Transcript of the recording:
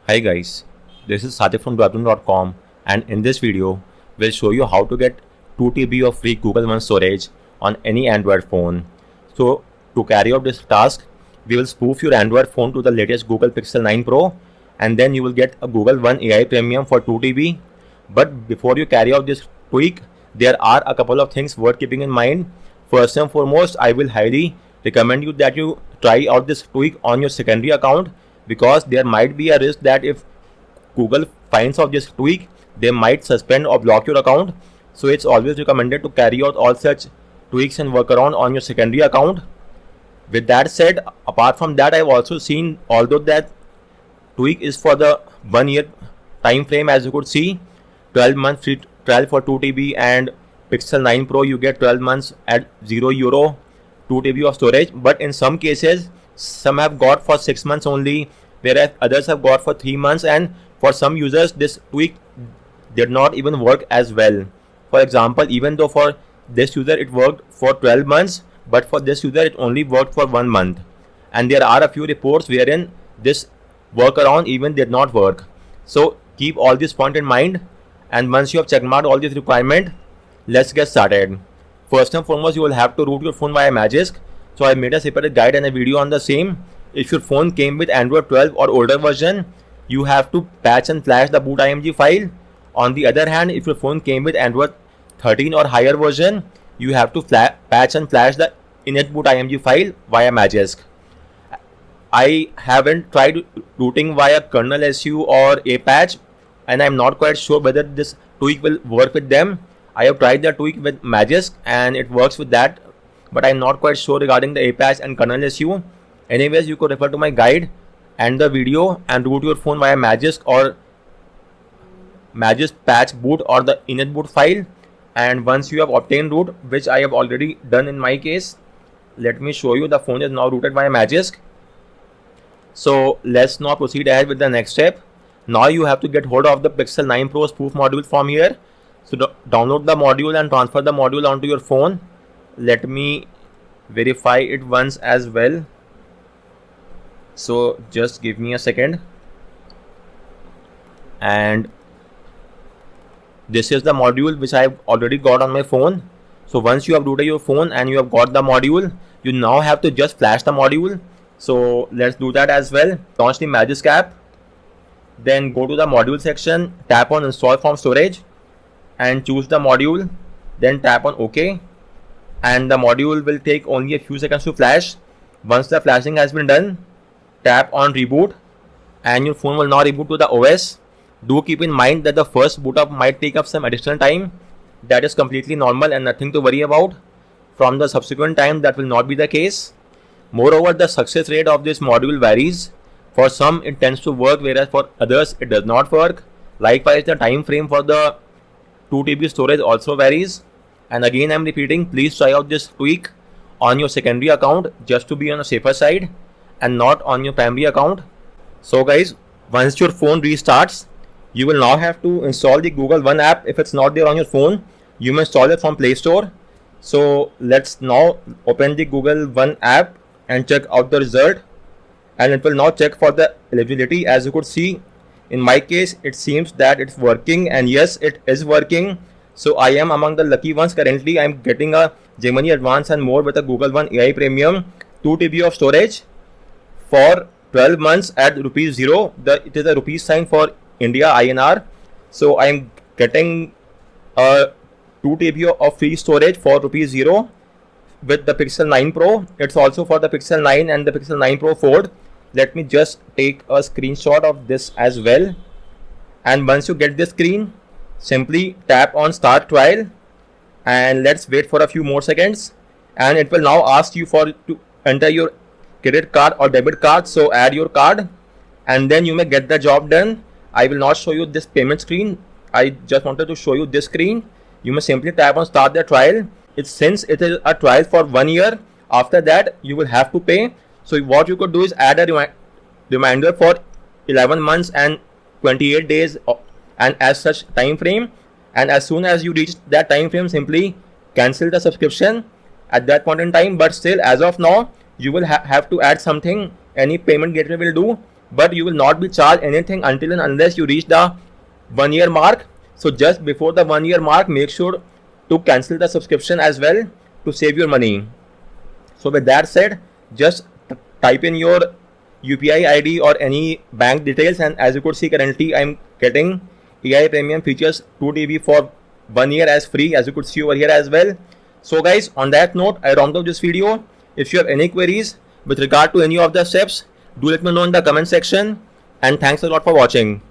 Hi guys, this is Satif from Dwapton.com, and in this video, we'll show you how to get 2 TB of free Google One storage on any Android phone. So to carry out this task, we will spoof your Android phone to the latest Google Pixel 9 Pro, and then you will get a Google One AI Premium for 2 TB. But before you carry out this tweak, there are a couple of things worth keeping in mind. First and foremost, I will highly recommend you that you try out this tweak on your secondary account, because there might be a risk that if Google finds out this tweak, they might suspend or block your account. So it's always recommended to carry out all such tweaks and workaround on your secondary account. With that said, apart from that, I've also seen, although that tweak is for the 1 year time frame, as you could see, 12 months free trial for 2 TB, and Pixel 9 Pro you get 12 months at €0, 2 TB of storage. But in some cases, some have got for 6 months only, whereas others have got for 3 months, and for some users this tweak did not even work as well. For example, even though for this user it worked for 12 months, but for this user it only worked for 1 month, and there are a few reports wherein this workaround even did not work. So keep all this point in mind, and once you have checked out all these requirements, let's get started. First and foremost, you will have to root your phone via Magisk. So I made a separate guide and a video on the same. If your phone came with Android 12 or older version, you have to patch and flash the boot img file. On the other hand, if your phone came with Android 13 or higher version, you have to patch and flash the init.boot img file via Magisk. I haven't tried rooting via kernel su or Apatch, and I'm not quite sure whether this tweak will work with them. I have tried the tweak with Magisk and it works with that, but I'm not quite sure regarding the Apatch and kernel su. Anyways, you could refer to my guide and the video and root your phone via Magisk or Magisk patch boot or the init.boot file. And once you have obtained root, which I have already done in my case, let me show you. The phone is now rooted via Magisk. So let's now proceed ahead with the next step. Now you have to get hold of the Pixel 9 Pro spoof module from here. So download the module and transfer the module onto your phone. Let me verify it once as well. So just give me a second. And this is the module which I've already got on my phone. So once you have rooted your phone and you have got the module, you now have to just flash the module. So let's do that as well. Launch the Magisk app. Then go to the module section, tap on install from storage and choose the module. Then tap on OK. And the module will take only a few seconds to flash. Once the flashing has been done, tap on reboot and your phone will now reboot to the OS. Do keep in mind that the first boot up might take up some additional time. That is completely normal and nothing to worry about. From the subsequent time, that will not be the case. Moreover, the success rate of this module varies. For some it tends to work, whereas for others it does not work. Likewise, the time frame for the 2 TB storage also varies. And again, I'm repeating, please try out this tweak on your secondary account just to be on a safer side and not on your primary account. So guys, once your phone restarts, you will now have to install the Google One app. If it's not there on your phone, you may install it from Play Store. So let's now open the Google One app and check out the result. And it will now check for the eligibility. As you could see, in my case, it seems that it's working, and yes, it is working. So I am among the lucky ones. Currently, I'm getting a Gemini Advanced and more with a Google One AI Premium, 2 TB of storage for 12 months at ₹0. It is a rupee sign for India INR. So I am getting a 2 TB of free storage for ₹0 with the Pixel 9 Pro. It's also for the Pixel 9 and the Pixel 9 Pro Fold. Let me just take a screenshot of this as well. And once you get this screen, simply tap on start trial and let's wait for a few more seconds. And it will now ask you to enter your credit card or debit card. So add your card and then you may get the job done. I will not show you this payment screen. I just wanted to show you this screen. You may simply tap on start the trial. Since it is a trial for 1 year, after that you will have to pay. So what you could do is add a reminder for 11 months and 28 days and as such time frame, and as soon as you reach that time frame, simply cancel the subscription at that point in time. But still, as of now, you will have to add something. Any payment gateway will do. but you will not be charged anything until and unless you reach the 1 year mark. So just before the 1 year mark, make sure to cancel the subscription as well to save your money. So with that said, just type in your UPI ID or any bank details, and as you could see, currently I'm getting AI Premium features 2 TB for 1 year as free, as you could see over here as well. So guys, on that note, I round up this video. If you have any queries with regard to any of the steps, do let me know in the comment section, and thanks a lot for watching.